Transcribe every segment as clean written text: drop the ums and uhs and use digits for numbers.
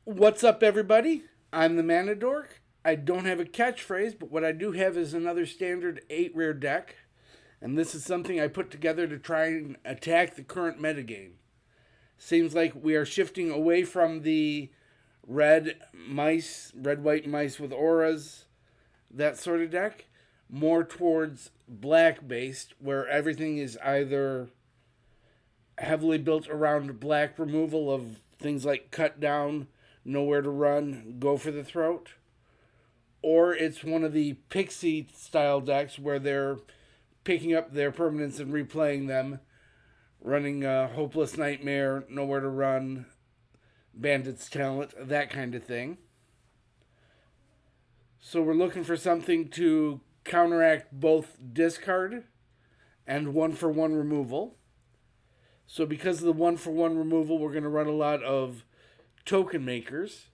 What's up, everybody? I'm the Mana Dork. I don't have a catchphrase, but what I do have is another standard 8 rare deck, and this is something I put together to try and attack the current metagame. Seems like we are shifting away from the red white mice with auras, that sort of deck, more towards black based, where everything is either heavily built around black removal of things like cut down, nowhere to run, go for the throat, or it's one of the pixie style decks where they're picking up their permanents and replaying them, running Hopeless Nightmare, nowhere to run, Bandit's Talent, that kind of thing. So we're looking for something to counteract both discard and 1-for-1 removal. So because of the 1-for-1 removal, we're going to run a lot of token makers.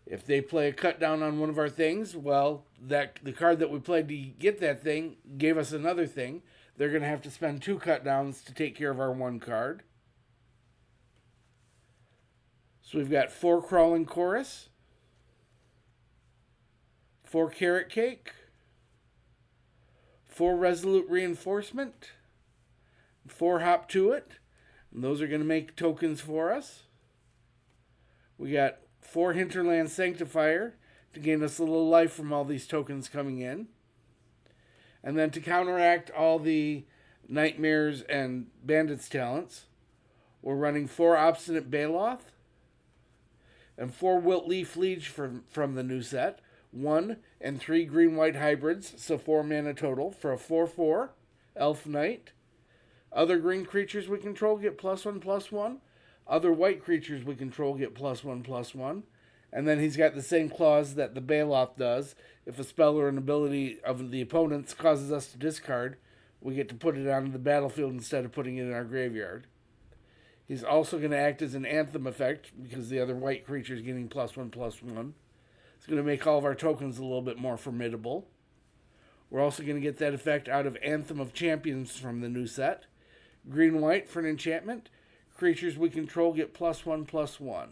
If they play a cut down on one of our things, well, that the card that we played to get that thing gave us another thing. They're going to have to spend 2 cut downs to take care of our 1 card. So we've got 4 Crawling Chorus, 4 Carrot Cake, 4 Resolute Reinforcement, 4 Hop to It. And those are going to make tokens for us. We got 4 Hinterland Sanctifier to gain us a little life from all these tokens coming in. And then to counteract all the Nightmares and Bandits talents, we're running 4 Obstinate Baloth and 4 Wilt-Leaf Liege from the new set. 1 and 3 green-white hybrids, so 4 mana total for a 4/4 Elf Knight. Other green creatures we control get +1/+1. Other white creatures we control get +1/+1. And then he's got the same clause that the Baloth does. If a spell or an ability of the opponent's causes us to discard, we get to put it onto the battlefield instead of putting it in our graveyard. He's also going to act as an Anthem effect because the other white creature is getting +1/+1. It's going to make all of our tokens a little bit more formidable. We're also going to get that effect out of Anthem of Champions from the new set. Green-white for an enchantment. Creatures we control get +1/+1.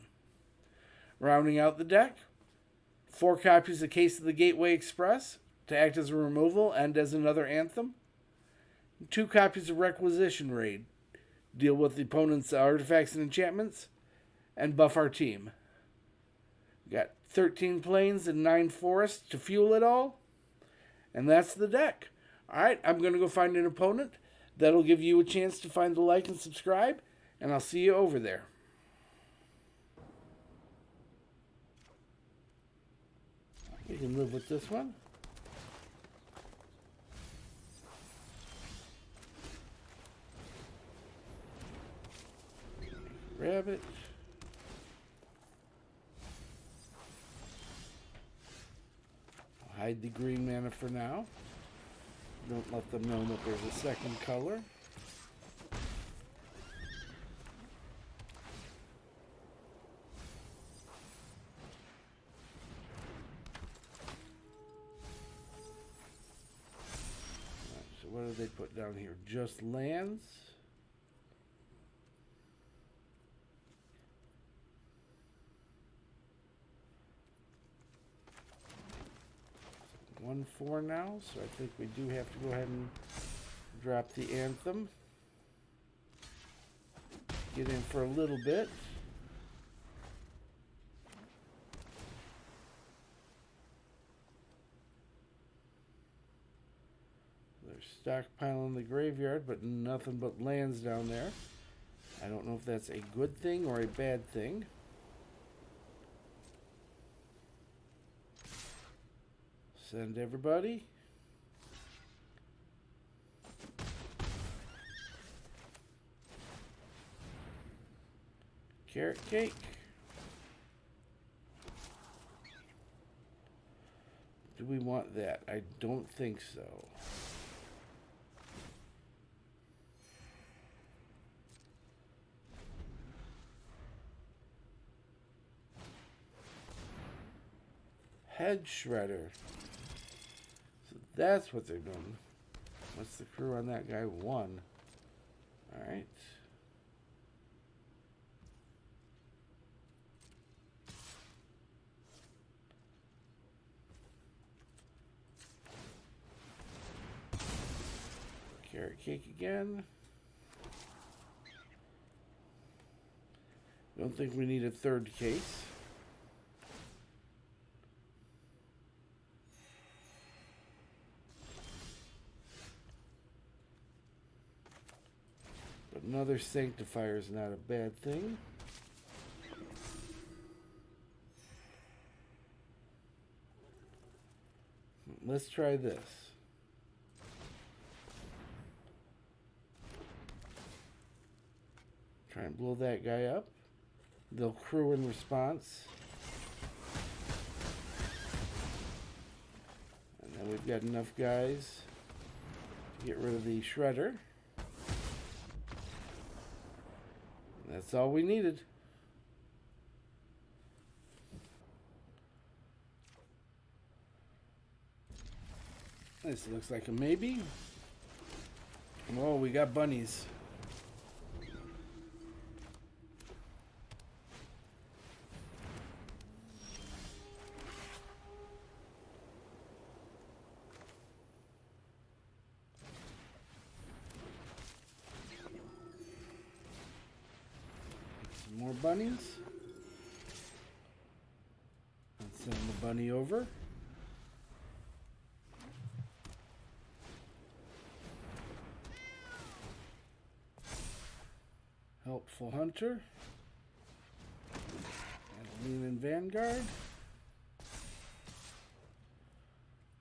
Rounding out the deck, 4 copies of Case of the Gateway Express to act as a removal and as another Anthem. 2 copies of Requisition Raid. Deal with the opponent's artifacts and enchantments and buff our team. We got 13 plains and 9 forests to fuel it all. And that's the deck. Alright, I'm going to go find an opponent. That'll give you a chance to find the like and subscribe. And I'll see you over there. You can live with this one. Grab it. Hide the green mana for now. Don't let them know that there's a second color. So what do they put down here? Just lands. So 1/4 now, so I think we do have to go ahead and drop the Anthem. Get in for a little bit. Stockpiling the graveyard, but nothing but lands down there. I don't know if that's a good thing or a bad thing. Send everybody. Carrot cake. Do we want that? I don't think so. Head Shredder. So that's what they're doing. What's the crew on that guy? 1. Alright. cake again. Don't think we need a third case. But another Sanctifier is not a bad thing. Let's try this. Try and blow that guy up. They'll crew in response. And then we've got enough guys to get rid of the shredder. That's all we needed. This looks like a maybe. Oh, we got bunnies. Some more bunnies. Let's send the bunny over. Helpful Hunter. Adeline and Vanguard.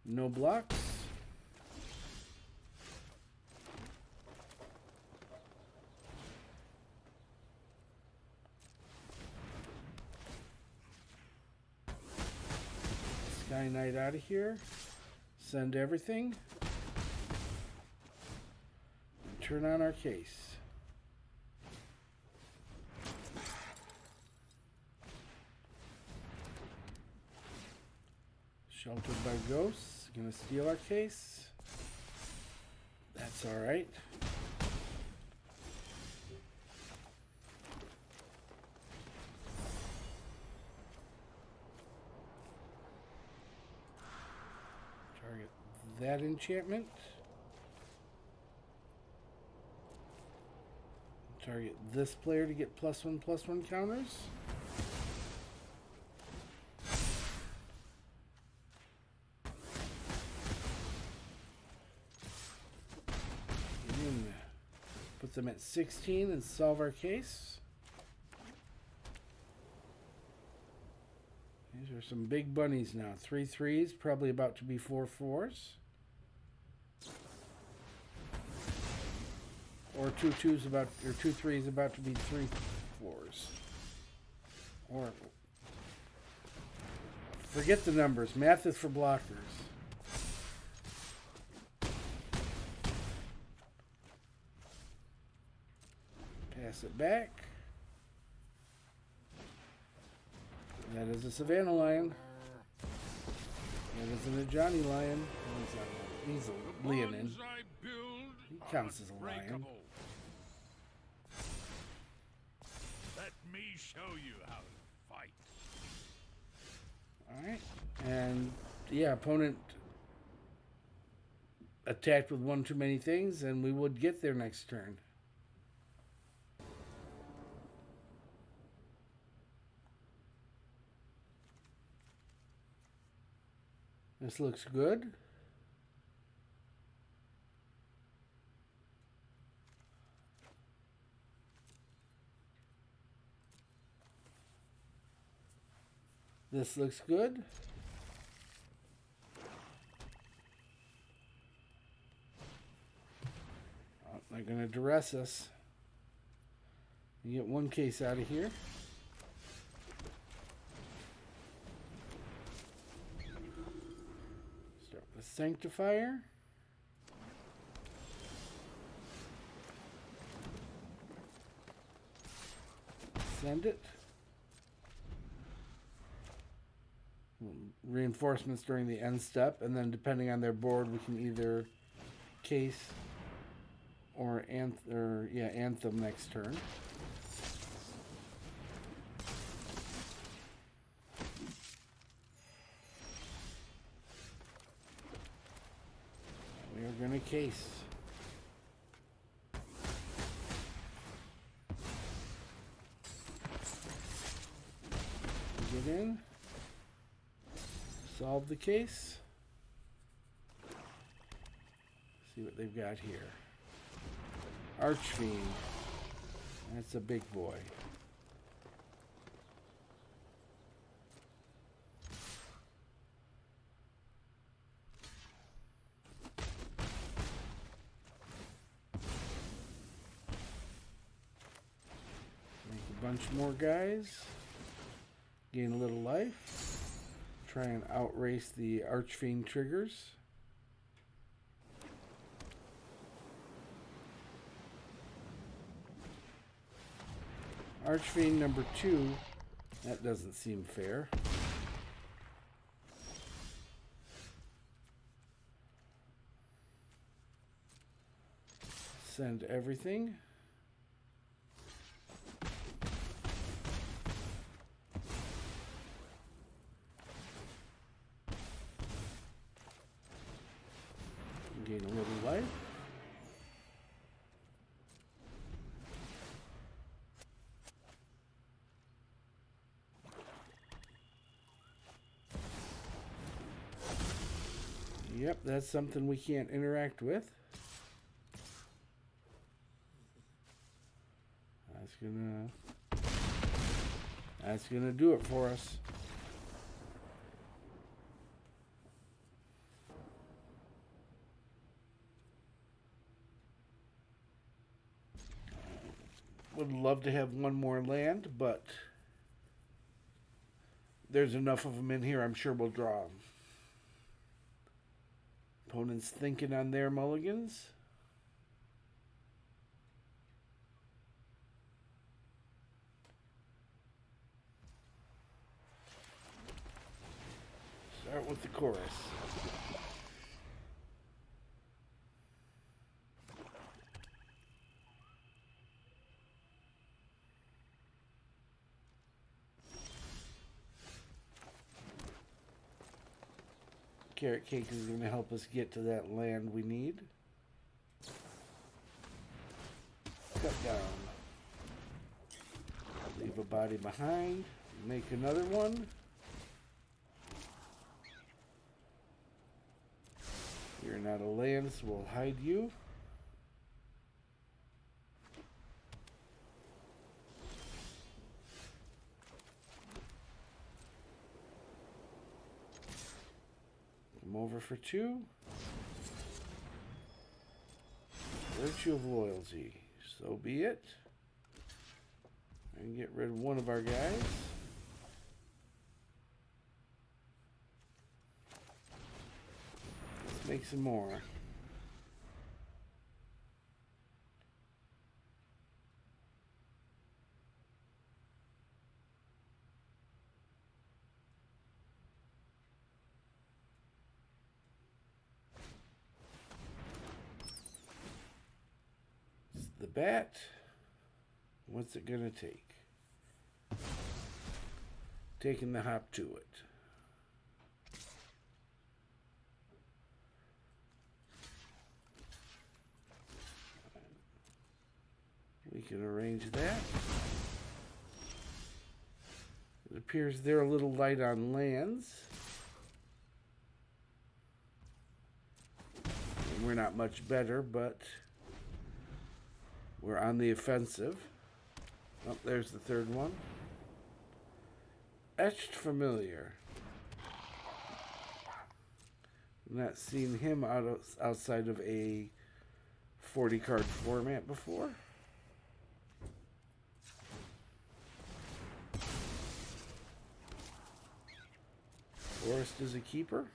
No blocks. Sky Knight out of here. Send everything. And turn on our case. Sheltered by ghosts. Gonna steal our case. That's alright. Target that enchantment. Target this player to get +1/+1 counters. Put them at 16 and solve our case. These are some big bunnies now. 3 3s, probably about to be 4 4s. Or 2 2s about, or 2 3s about to be 3 4s. Or forget the numbers. Math is for blockers. Pass it back. That is a Savannah Lion. That isn't a Johnny Lion. He's a Leonin. He counts as a lion. Let me show you how to fight. Alright. And yeah, opponent attacked with one too many things, and we would get there next turn. This looks good. This looks good. Oh, they're going to duress us. You get one case out of here. Start with Sanctifier. Send it. Reinforcements during the end step, and then depending on their board, we can either case or Anthem next turn. We are going to case. Get in. Solve the case. See what they've got here. Archfiend. That's a big boy. Make a bunch more guys. Gain a little life. Try and outrace the Archfiend triggers. Archfiend number 2, that doesn't seem fair. Send everything. Gain a little life. Yep, that's something we can't interact with. That's gonna do it for us. Would love to have one more land, but there's enough of them in here, I'm sure we'll draw them. Opponents thinking on their mulligans. Start with the chorus. Carrot Cake is going to help us get to that land we need. Cut down. Leave a body behind. Make another one. You're not a land, so we'll hide you. Over for 2. Virtue of Loyalty. So be it. And get rid of one of our guys. Let's make some more. The bat, what's it gonna take? Taking the hop to it. We can arrange that. It appears they're a little light on lands. And we're not much better, but we're on the offensive. Oh, there's the third one. Etched Familiar. Not seen him outside of a 40-card format before. Forest is a keeper.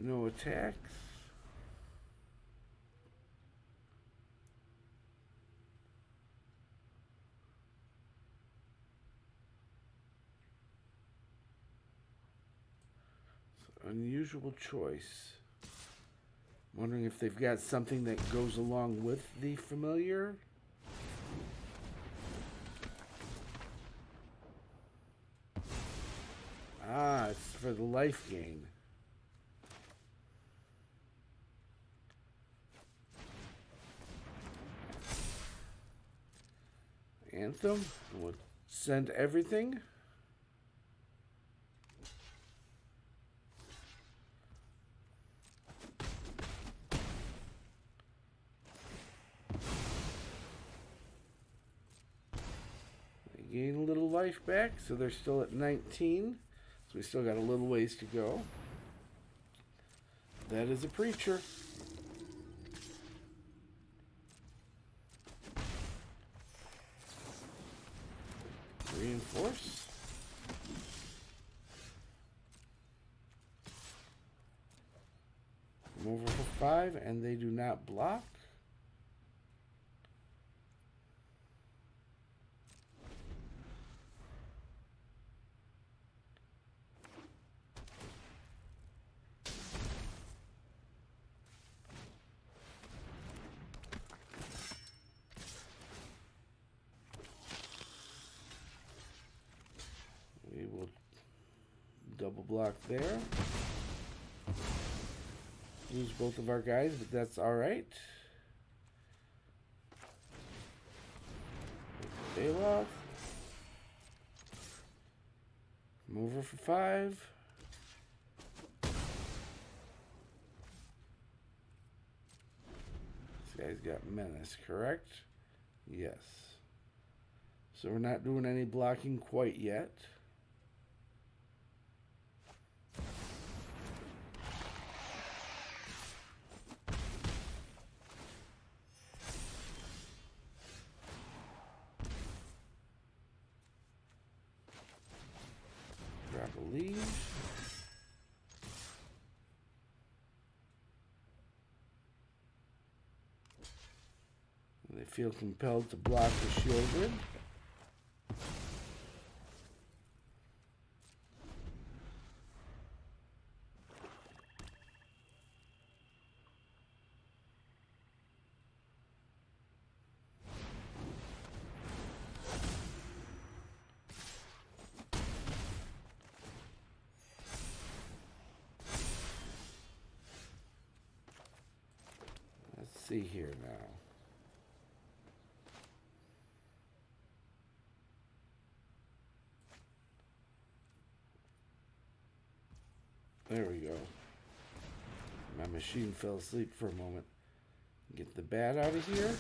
No attacks. Unusual choice. Wondering if they've got something that goes along with the familiar. Ah, it's for the life gain. Anthem. We'll send everything. They gain a little life back, so they're still at 19. So we still got a little ways to go. That is a Preacher. Reinforce. Come over for 5, and they do not block. We will double block there. Lose both of our guys, but that's alright. Baloth. Come over for 5. This guy's got Menace, correct? Yes. So we're not doing any blocking quite yet. Grab a Liege. They feel compelled to block the Shieldred. Let's see here now. There we go. My machine fell asleep for a moment. Get the bat out of here.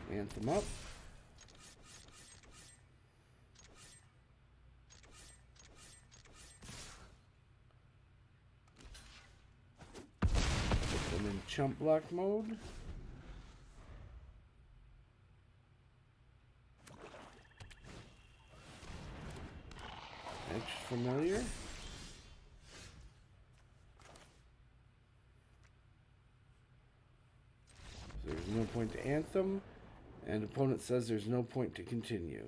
Anthem up. Put them in chump block mode. Extra familiar. So there's no point to Anthem, and opponent says there's no point to continue.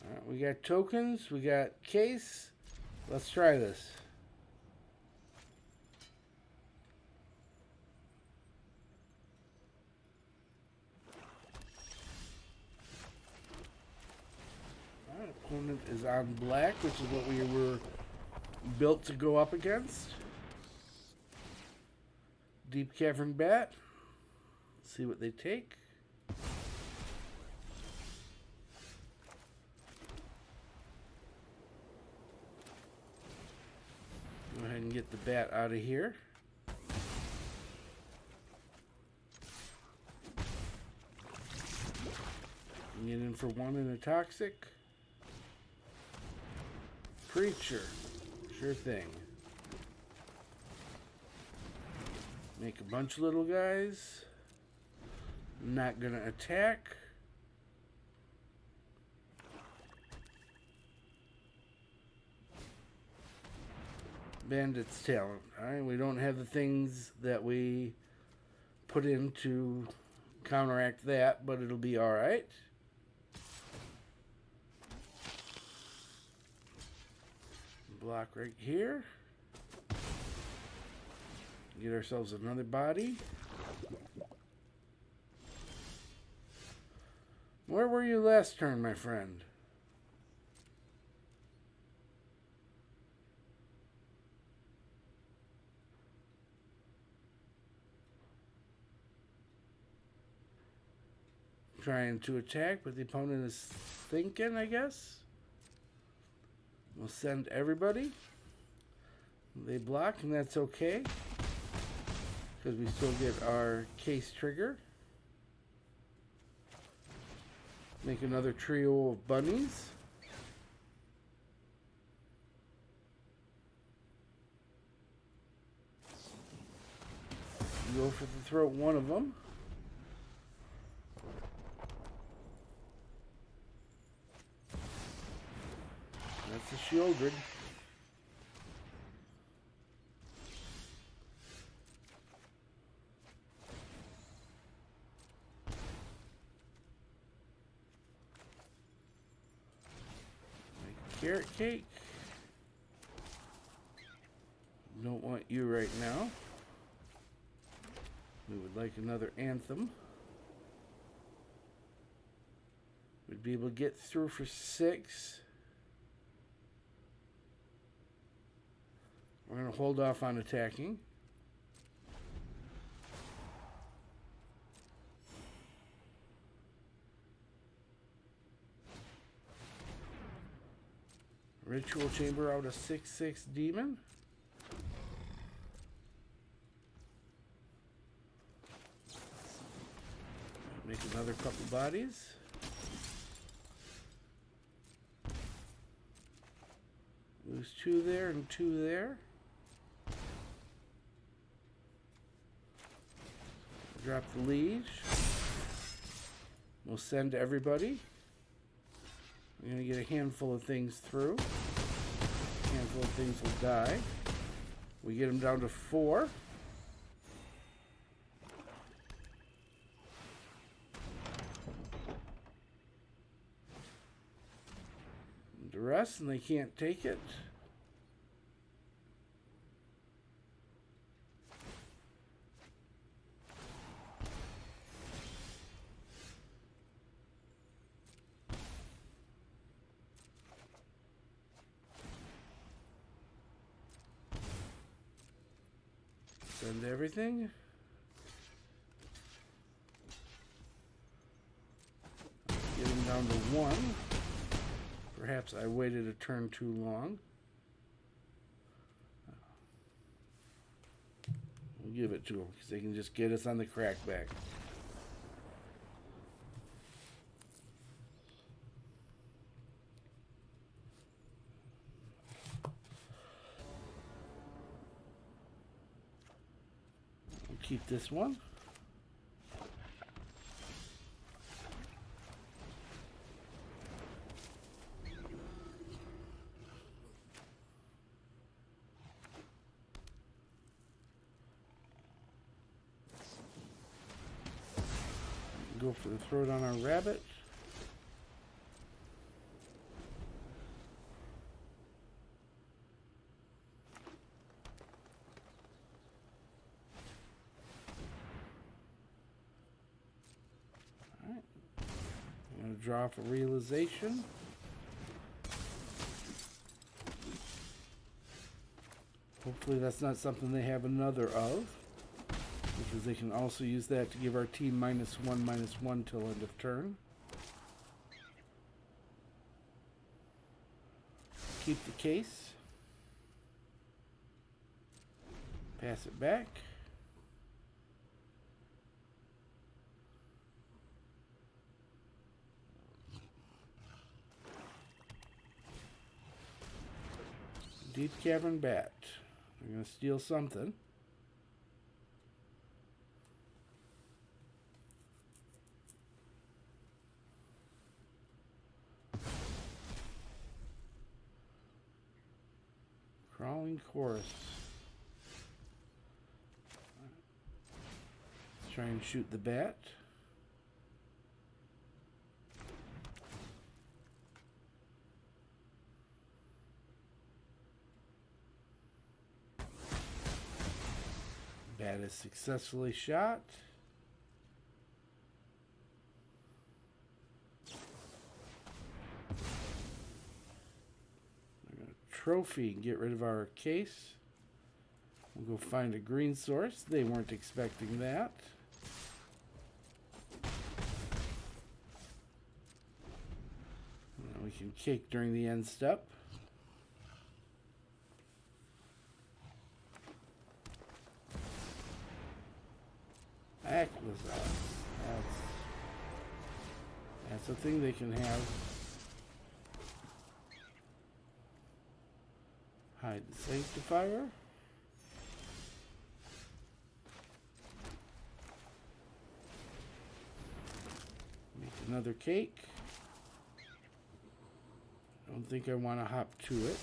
Alright, we got tokens, we got case. Let's try this. Opponent is on black, which is what we were built to go up against. Deep Cavern Bat. See what they take. Go ahead and get the bat out of here. Get in for 1 in a toxic. Preacher. Sure thing. Make a bunch of little guys. Not gonna attack. Bandit's talent. Alright, we don't have the things that we put in to counteract that, but it'll be alright. Block right here. Get ourselves another body. Where were you last turn, my friend? trying to attack, but the opponent is thinking, I guess. We'll send everybody. They block, and that's okay, because we still get our case trigger. Make another trio of bunnies. Go for the throat one of them. That's a Shieldred. Carrot cake. Don't want you right now. We would like another Anthem. We'd be able to get through for 6. We're going to hold off on attacking. Ritual Chamber out a 6/6 demon. Make another couple bodies. Lose 2 there and 2 there. Drop the Liege. We'll send everybody. We're going to get a handful of things through. A handful of things will die. We get them down to 4. The rest, and they can't take it. Send everything. Get him down to 1. Perhaps I waited a turn too long. We'll give it to them because they can just get us on the crackback. We'll keep this one. Go for the throat on our rabbit. All right. I'm going to draw for realization. Hopefully that's not something they have another of, because they can also use that to give our team -1/-1 till end of turn. Keep the case. Pass it back. Deep Cavern Bat. We're going to steal something. Crawling Chorus. Let's try and shoot the bat. Bat is successfully shot. Trophy, get rid of our case. We'll go find a green source. They weren't expecting that. We can kick during the end step. That's a thing they can have. Hide the Sanctifier. Make another cake. Don't think I want to hop to it.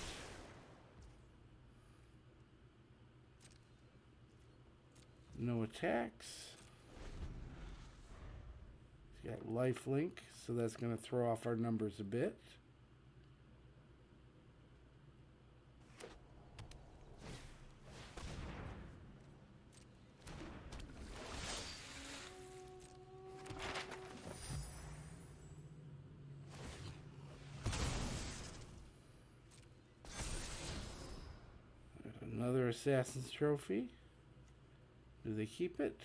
No attacks. He's got lifelink, so that's going to throw off our numbers a bit. Another Assassin's Trophy. Do they keep it?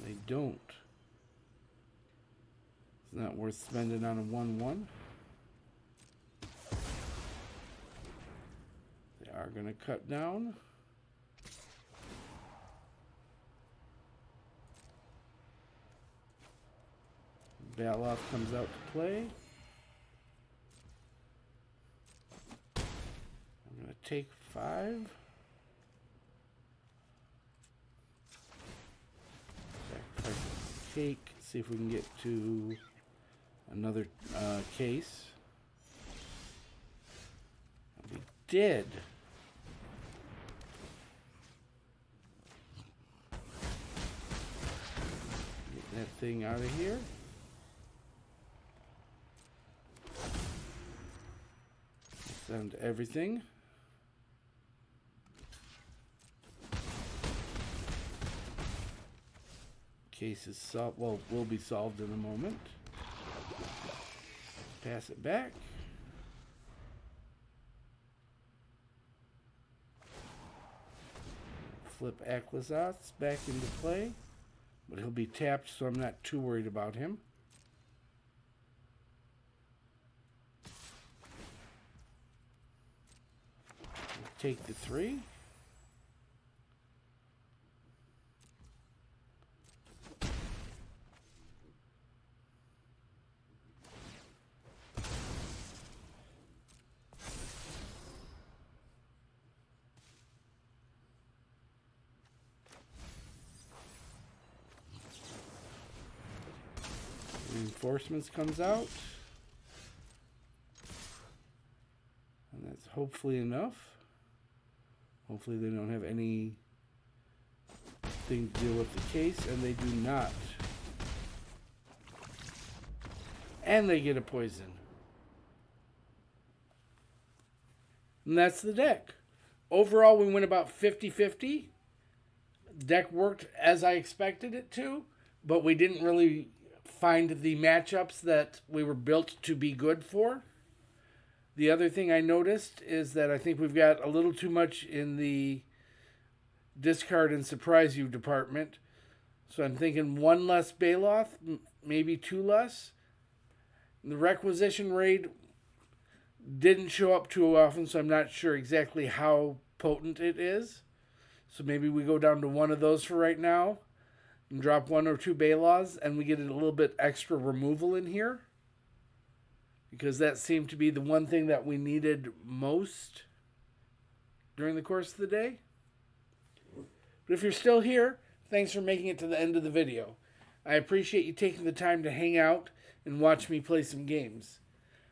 They don't. It's not worth spending on a 1/1. They are going to cut down. Baloth comes out to play. I'm going to take 5. Cake. See if we can get to another case. We did. Get that thing out of here. Send everything. Case is solved. Well, will be solved in a moment. Pass it back. Flip Aclazotz back into play, but he'll be tapped, so I'm not too worried about him. We'll take the 3. Reinforcements comes out. And that's hopefully enough. Hopefully they don't have any thing to deal with the case, and they do not. And they get a poison. And that's the deck. Overall, we went about 50-50. Deck worked as I expected it to, but we didn't really find the matchups that we were built to be good for. The other thing I noticed is that I think we've got a little too much in the discard and surprise you department. So I'm thinking 1 less Baloth, maybe 2 less. The Requisition Raid didn't show up too often, so I'm not sure exactly how potent it is. So maybe we go down to 1 of those for right now and drop 1 or 2 Baloths, and we get a little bit extra removal in here, because that seemed to be the one thing that we needed most during the course of the day. But if you're still here, thanks for making it to the end of the video. I appreciate you taking the time to hang out and watch me play some games.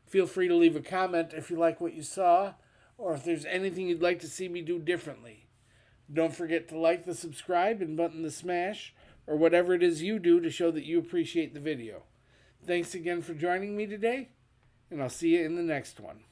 Feel free to leave a comment if you like what you saw, or if there's anything you'd like to see me do differently. Don't forget to like the subscribe and button the smash, or whatever it is you do to show that you appreciate the video. Thanks again for joining me today, and I'll see you in the next one.